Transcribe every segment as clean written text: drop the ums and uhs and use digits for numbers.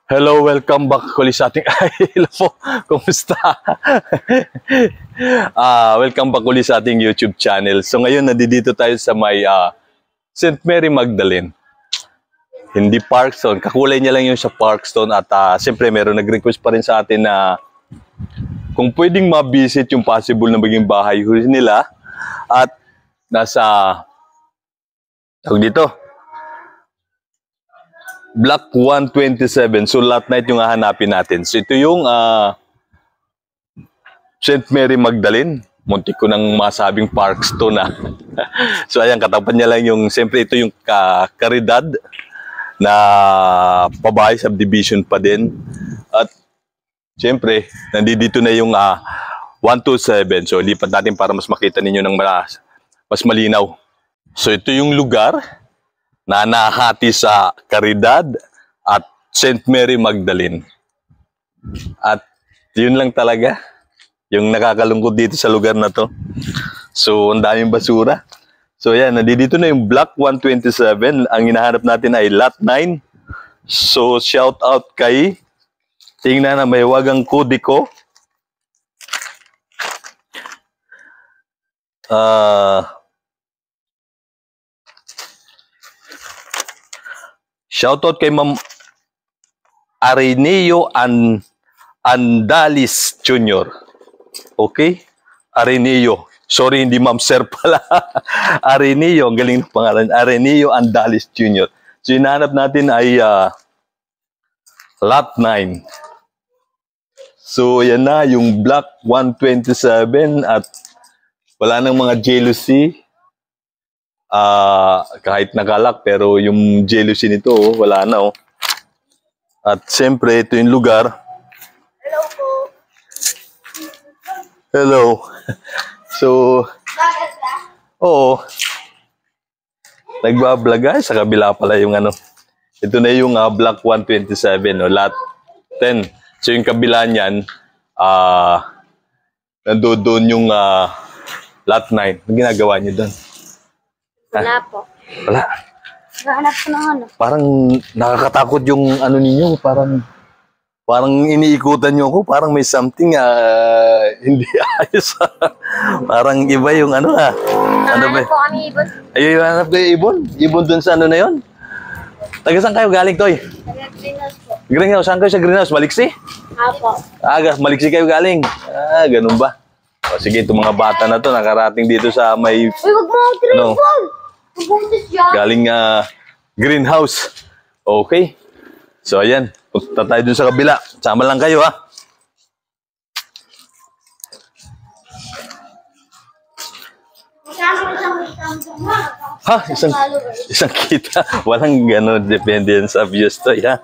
Hello, welcome back ulit sa ating hello po, kumusta? Welcome back ulit sa ating YouTube channel. So ngayon nandito tayo sa may St. Mary Magdalene. Hindi Parkstone, kakulay niya lang yung sa Parkstone at siyempre meron nag-request pa rin sa atin na kung pwedeng ma-visit yung possible na maging bahay nila at nasa dito Block 127. So, lot night yung hahanapin natin. So, ito yung St. Mary Magdalene. Muntik ko nang masabing Parkstone na. So, ayan, katapat niya lang yung, siyempre, ito yung Caridad na pabahay subdivision pa din. At, siyempre, nandito na yung 127. So, lipat natin para mas makita ninyo ng mas malinaw. So, ito yung lugar na nahati sa Caridad at St. Mary Magdalene. At yun lang talaga yung nakakalungkot dito sa lugar na to. So, ang daming basura. So, yan, nandito na yung Block 127. Ang hinahanap natin ay Lot 9. So, shout out kay tingnan na may wagang Kodiko. Shoutout kay Ma'am Areneo Andalis Jr. Okay? Areneo. Sorry, hindi Ma'am Sir pala. Areneo, ang galing ng pangalan. Areneo Andalis Jr. So, hinahanap natin ay Lot 9. So, yan na, yung Block 127 at wala nang mga jealousy. Kahit nakalak pero yung jealousy nito wala na At siyempre ito yung lugar. Hello po. Hello. So nagbablog sa kabila pala yung ito na yung Block 127 Lot 10. So yung kabila niyan nandoon yung Lot 9. Ang ginagawa niyo doon? Wala po. Wala. Naghahanap ko ng Parang nakakatakot yung ninyo. Parang iniikutan nyo ako. Parang may something hindi ayos. Parang iba yung ano ba? po kami ibon. Ayun, hanap kayo ibon? Ibon dun sa na yun? Taga saan kayo galing, Toy? Nag-greenhouse po. Greenhouse. Saan kayo sa greenhouse? Maliksi? Apo. Maliksi kayo galing. Ganun ba? O, sige, itong mga bata na to nakarating dito sa may... Uy, wag mo ang triple! Galing greenhouse. Okay. So, ayan. Punta tayo dun sa kabila. Sama lang kayo, ha? Isang kita. Walang gano'n. Depende yan sa views to, ha?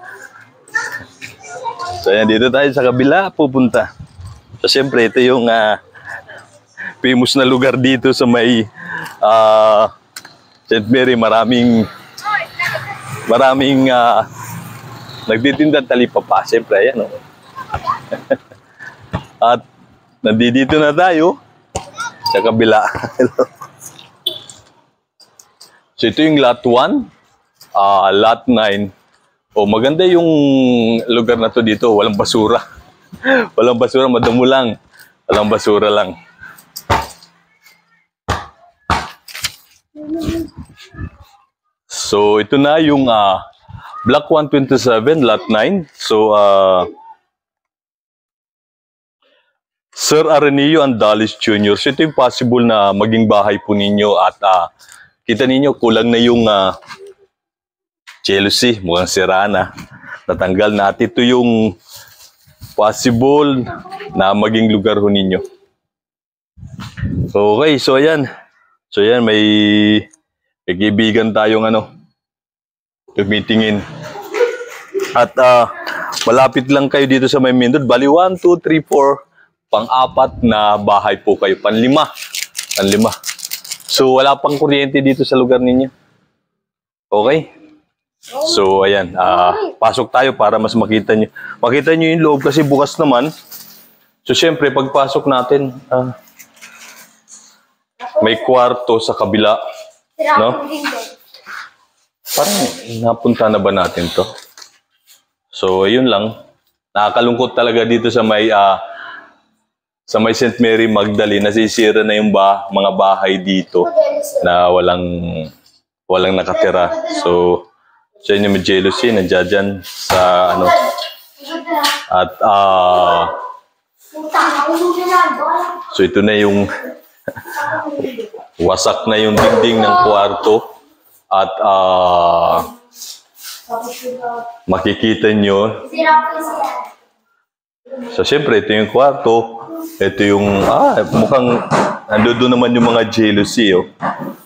So, ayan. Dito tayo sa kabila. Pupunta. So, siyempre, ito yung famous na lugar dito sa may St. Mary. Maraming nagtitinda talipapa. Siyempre, ayan At nandito na tayo sa kabila. So ito yung Lot 1, Lot 9. Maganda yung lugar na to dito. Walang basura. Walang basura, madamo lang. Walang basura lang. So, ito na yung Block 127, Lot 9. So, Sir Areneo Andalis Jr. So, ito yung possible na maging bahay po ninyo at kita ninyo, kulang na yung jealousy. Mukhang sira na. Natanggal na. At ito yung possible na maging lugar ho ninyo. Okay, so ayan. So, ayan, may kaibigan tayong tumitingin. At malapit lang kayo dito sa may Mindod. Bali 1, 2, 3, 4. Pang-apat na bahay po kayo. Panlima. So wala pang kuryente dito sa lugar ninyo. Okay? So ayan. Pasok tayo para mas makita nyo. Makita nyo yung loob kasi bukas naman. So syempre pagpasok natin, may kwarto sa kabila. No? Parang napunta na ba natin to? So, ayun lang. Nakakalungkot talaga dito sa may St. Mary Magdalene. Nasisira na yung mga bahay dito na walang nakatira. So, sa inyo may jealousy, nandiyan dyan sa ano. At, so ito na yung wasak na yung dingding ng kwarto. At, makikita nyo. So, siyempre, ito yung kwarto. Ito yung, mukhang nandoon naman yung mga jealousy,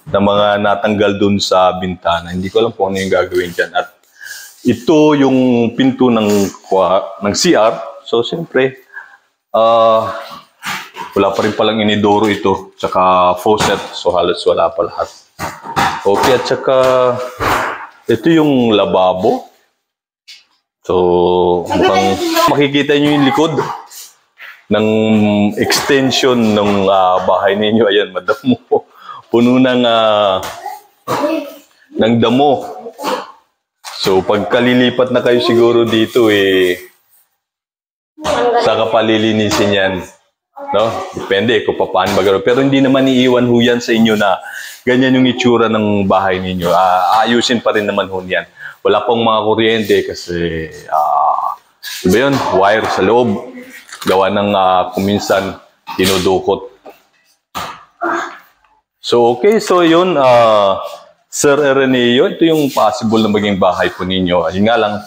na mga natanggal dun sa bintana. Hindi ko alam kung ano yung gagawin dyan. At ito yung pinto ng CR. So, siyempre, wala pa rin palang inidoro ito. Tsaka faucet. So, halos wala pa lahat. Okay, at tsaka ito yung lababo. So, mukhang makikita nyo yung likod ng extension ng bahay ninyo. Ayan, madamo. Puno ng damo. So, pagkalilipat na kayo siguro dito, saka palilinisin yan. No? Depende kung paano magano. Pero hindi naman iiwan ho yan sa inyo na ganyan yung itsura ng bahay ninyo. Ayusin pa rin naman ho yan. Wala pong mga kuryente kasi, diba yun? Wire sa loob. Gawa ng kuminsan dinudukot. So, okay. So, yun, Sir Ireneo, ito yung possible na maging bahay po ninyo. Ayun nga lang,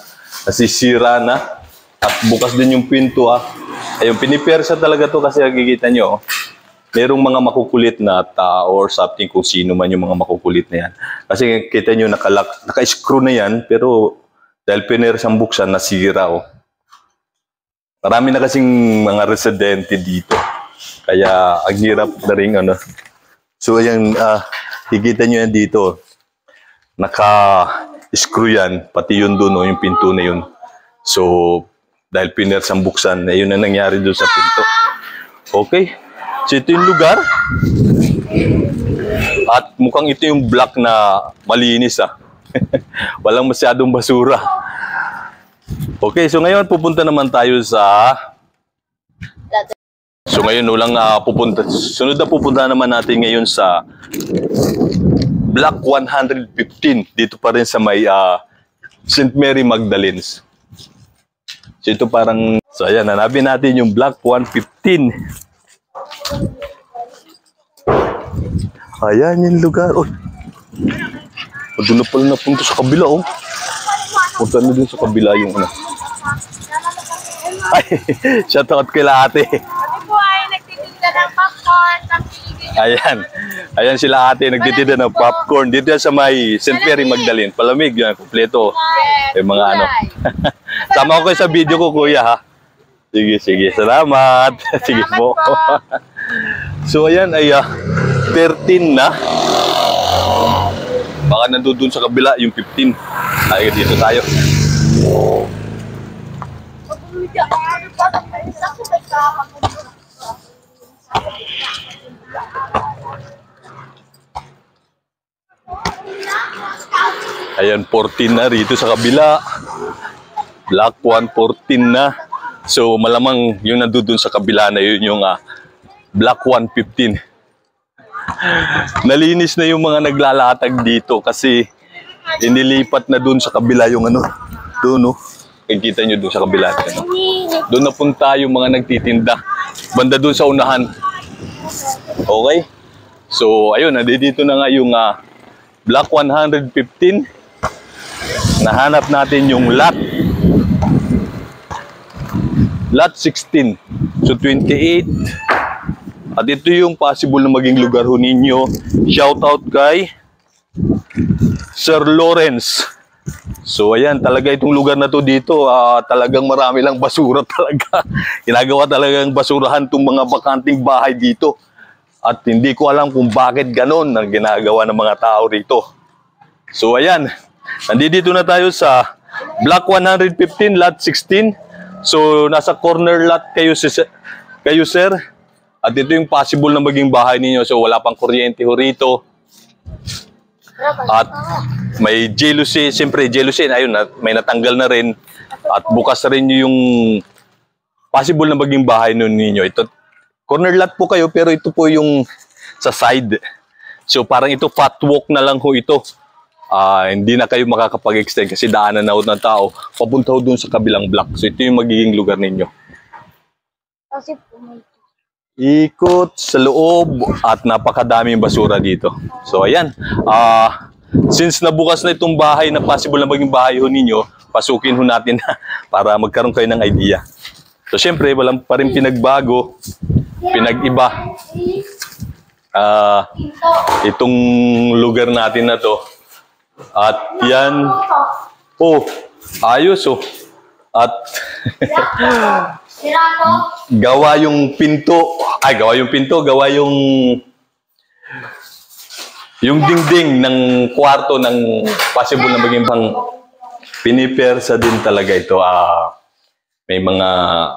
nasisira na. At bukas din yung pinto, Ayun, pinipersa talaga to kasi nakikita nyo, merong mga makukulit na tao or something kung sino man yung mga makukulit na yan. Kasi kita nyo, naka-screw na yan, pero dahil pinersang buksan, nasira, Marami na kasing mga residente dito. Kaya, ang hirap na rin, So, ayan, higita nyo yan dito. Naka-screw yan, pati yun doon, yung pinto na yun. So, dahil pinersang buksan, yun na nangyari doon sa pinto. Okay. So, ito yung lugar. At mukhang ito yung block na malinis, Walang masyadong basura. Okay, so ngayon pupunta naman tayo sa... So ngayon sunod na pupunta naman natin ngayon sa Block 115. Dito pa rin sa may St. Mary Magdalene. So ito parang... So ayan, hanapin natin yung Block 115. Ayan yung lugar. Doon na pala napunta sa kabila, Punta na din sa kabila yung Ay, shoutout kila ate. Ate po ay nagtitinda ng popcorn. Ayan sila ate, nagtitinda ng popcorn. Dito yan sa may St. Mary Magdalene. Palamig yan, kompleto. Yung mga Sama ko kayo sa video ko, kuya, Sige. Salamat. Sige po. So, ayan ay 13 na. Baka nandun sa kabila yung 15. Ay, dito tayo. Ayan, 14 na rito sa kabila. Block 114 na. So, malamang yung nandun sa kabila na yun yung Block 115. Nalinis na yung mga naglalatag dito kasi inilipat na dun sa kabila yung doon, Kikita nyo dun sa kabila. Doon na punta yung mga nagtitinda. Banda dun sa unahan. Okay? So, ayun, dito na nga yung Block 115. Nahanap natin yung lot 16. So, 28. At ito yung possible na maging lugar ho ninyo. Shoutout kay Sir Lawrence. So ayan, talaga itong lugar na to dito, talagang marami lang basura talaga. Ginagawa talagang basurahan itong mga bakanting bahay dito. At hindi ko alam kung bakit ganon ang ginagawa ng mga tao rito. So ayan, nandito na tayo sa Block 115, Lot 16. So nasa corner lot kayo, sir. At ito yung possible na maging bahay ninyo. So wala pang kuryente ho rito. At may jealousy, siyempre jealousy, ayun, may natanggal na rin. At bukas na rin yung possible na maging bahay nun ninyo. Ito, corner lot po kayo, pero ito po yung sa side. So parang ito, fat walk na lang ho ito. Hindi na kayo makakapag-extend kasi daanan na ho ng tao. Papunta ho dun sa kabilang block. So ito yung magiging lugar ninyo. Kasi Ikot sa loob at napakadaming basura dito. So ayan, since nabukas na itong bahay na possible na maging bahay ho ninyo, pasukin ho natin para magkaroon kayo ng idea. So syempre, walang pa rin pinagbago, pinag-iba. Itong lugar natin na to. At yan, oh, ayos oh. At gawa yung pinto, gawa yung dingding ng kwarto ng possible na maging pang pinipersa din talaga ito. May mga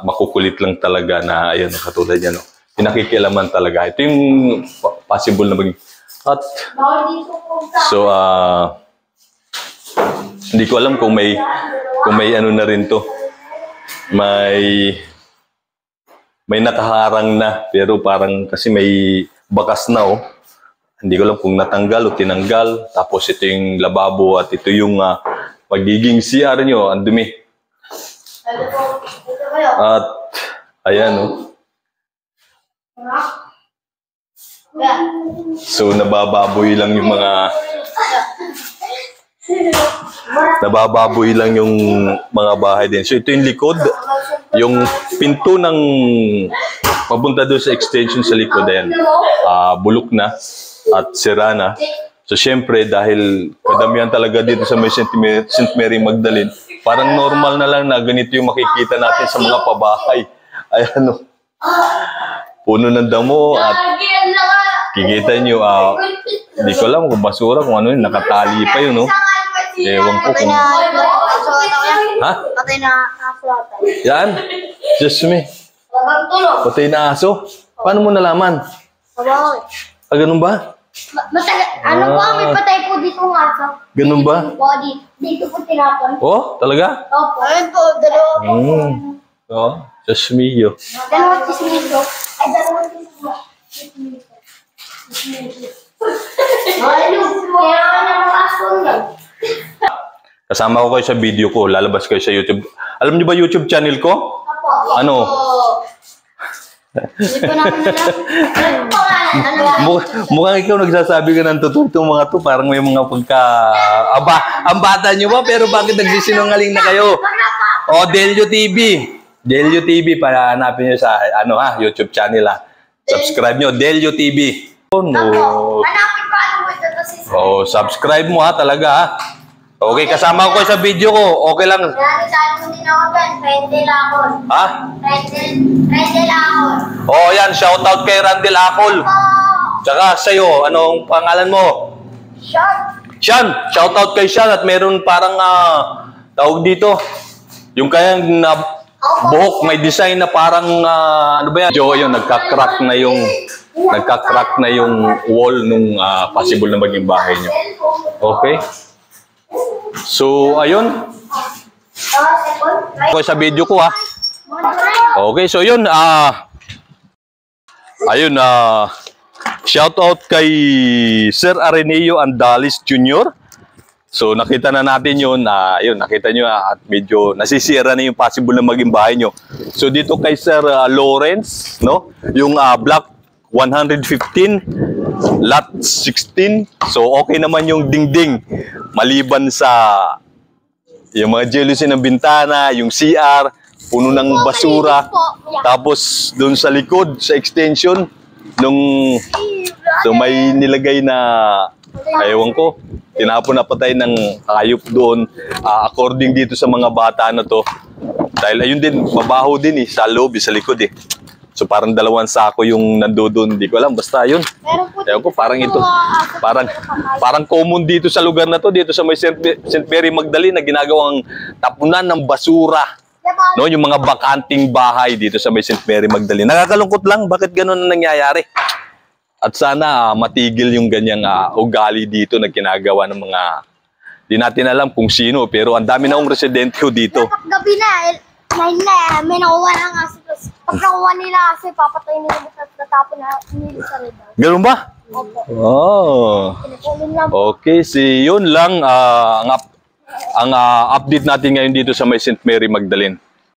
makukulit lang talaga na ayun, katulad yan, no? Pinakikialaman talaga. Ito yung possible na maging. At so hindi ko alam kung may ano na rin to. May nakaharang na, pero parang kasi may bakas na oh. Hindi ko alam kung natanggal o tinanggal. Tapos ito yung lababo at ito yung magiging CR nyo. Ang dumi. At ayan oh. So nabababoy lang yung mga bahay din. So ito yung likod. Yung pinto ng papunta doon sa extension sa likod, ayan, bulok na at sira na. So syempre, dahil kadamihan talaga dito sa may St. Mary Magdalene, parang normal na lang na ganito yung makikita natin sa mga pabahay. Ayan o. Puno ng damo at kikita nyo, hindi ko alam kung basura, kung ano yun, nakatali pa yun, no? Ewan ko kung... Ha? patay na aso ata. Yan. Just me. Walang tulog. Patay na aso. Paano mo nalaman? Kabaw. Ganun ba? Ano po, may patay po dito ng aso. Ganun ba? Dito po tinapon. Oh, talaga? Opo. Ayun po, dalawa po. Oh, just me, yo. Dalawang chismiso. Ay, dalawang chismiso. Ano? Kaya ka ng aso lang. Kasama ko kayo sa video ko, lalabas kayo sa YouTube. Alam niyo ba YouTube channel ko? Opo. Ano? Hindi ko namin alam. Ano po nga? Mukhang ikaw nagsasabi ka ng totoo itong mga to. Parang may mga pagka... ang bata niyo ba? Pero bakit nagsisinungaling na kayo? O, Delio TV. Delio TV, para hanapin niyo sa YouTube channel Subscribe niyo, Delio TV. Oh, no. Hanapin pa ano mo ito kasi. Oh, subscribe mo talaga Okay, kasama ko sa video ko. Okay lang. Narisabi mo din ako dyan, Rendel Akol. Ha? Rendel Akol. Oh, yan. Shoutout kay Randel Akol. Tsaka sa'yo, anong pangalan mo? Sean. Shoutout kay Sean. At meron parang, tawag dito, yung kayang buhok, may design na parang, ano ba yan? Joe, yun, nagka-crack na yung wall nung possible na maging bahay nyo. Okay? So, ayun. Okay, sa video ko Okay, so yun. Ayun, shout out kay Sir Areneo Andalis Jr. So, nakita na natin yun. Ayun, nakita nyo at medyo nasisira na yung possible na maging bahay nyo. So, dito kay Sir Lawrence, no? Yung block 115, lot 16. So, okay naman yung dingding. Maliban sa yung mga jealousy ng bintana, yung CR, puno ng basura. Tapos, doon sa likod, sa extension, so may nilagay na, ewan ko, tinapon na patay ng hayop doon. According dito sa mga bata na to, dahil ayun din, mabaho din sa loob, sa likod So parang 2 sako yung nandoon, hindi ko alam, basta yun. Ewan ko, parang ito, parang common dito sa lugar na to, dito sa may St. Mary Magdalene na ginagawang tapunan ng basura. No, yung mga bakanting bahay dito sa may St. Mary Magdalene. Nakakalungkot lang, bakit ganun ang nangyayari? At sana matigil yung ganyang ugali dito na ginagawa ng mga Di natin alam kung sino, pero ang dami na akong residente ko dito. Dapat gabi na, 9 na, may nakuha na nga kasi. Tapos, pag nakuha nila kasi, papatay nila sa tatapon na nila sa red. Ganun ba? Opo. Oh. Pinakunin lang. Okay, yun lang ang update natin ngayon dito sa may St. Mary Magdalene.